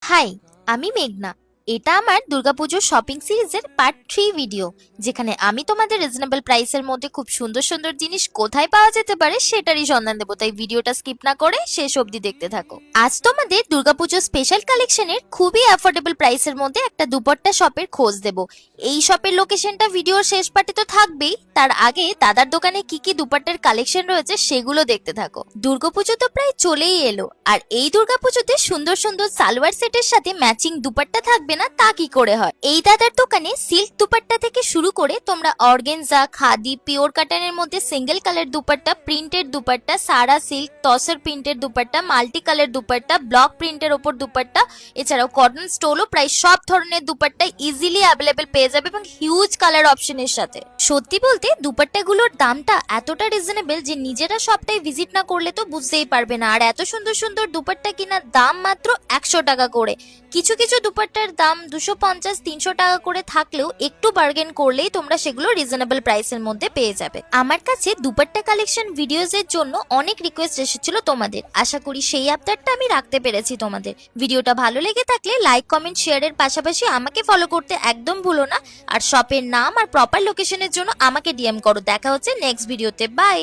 High, আমি মেঘনা। এটা আমার দুর্গাপুজোর শপিং সিরিজের পার্ট 3 ভিডিও, যেখানে আমি তোমাদের রিজনেবল প্রাইসের মধ্যে খুব সুন্দর সুন্দর জিনিস কোথায় পাওয়া যেতে পারে সেটারই সন্ধান দেবো, তাই ভিডিওটা স্কিপ না করে শেষ অবধি দেখতে থাকো। আজ তোমাদের দুর্গাপুজোর স্পেশাল কালেকশনের খুবই অ্যাফোর্ডেবল প্রাইসের মধ্যে একটা দুপট্টা শপের খোঁজ দেব। এই শপের লোকেশনটা ভিডিওর শেষ পার্টে তো থাকবেই, তার আগে দাদার দোকানে কি কি দুপাট্টার কালেকশন রয়েছে সেগুলো দেখতে থাকো। দুর্গাপুজো তো প্রায় চলেই এলো, আর এই দুর্গাপুজোতে সুন্দর সুন্দর সালোয়ার সেটের সাথে ম্যাচিং দুপাট্টা থাকবে না তা কি করে হয়। এই দাদার দোকানে সিল্ক দুপাট্টা থেকে শুরু করে তোমরা অর্গেনজা, খাদি, পিওর কাটানের মধ্যে single colour dupatta, printed dupatta, সারা সিল্ক, তসর প্রিন্টের dupatta, multi colour dupatta, block প্রিন্টের ওপর দুপাট্টা, এছাড়াও কটন স্টোলও প্রায় সব ধরনের দুপাট্টা ইজিলি অ্যাভেলেবেল পেয়ে যাবে এবং হিউজ কালার অপশনের সাথে। সত্যি বলতে দুপাট্টাগুলোর দামটা এতটা রিজনেবল যে নিজেরা সবটাই ভিজিট না করলে তো বুঝতেই পারবে না। আর এত সুন্দর সুন্দর দুপাট্টা কিনার দাম মাত্র 100 টাকা করে। কিছু কিছু দুপাট্টার দাম 250-300 টাকা করে থাকলেও একটু বার্গেন করলেই তোমরা সেগুলো রিজনেবল প্রাইসের মধ্যে পেয়ে যাবে। আমার কাছে দুপাট্টা কালেকশন ভিডিওজের জন্য অনেক রিকোয়েস্ট এসেছিল তোমাদের, আশা করি সেই আবদারটা আমি রাখতে পেরেছি তোমাদের। ভিডিওটা ভালো লেগে থাকলে লাইক, কমেন্ট, শেয়ারের পাশাপাশি আমাকে ফলো করতে একদম ভুলো না। আর শপের নাম আর প্রপার লোকেশনের জন্য আমাকে ডিএম করো। দেখা হচ্ছে নেক্সট ভিডিওতে। বাই।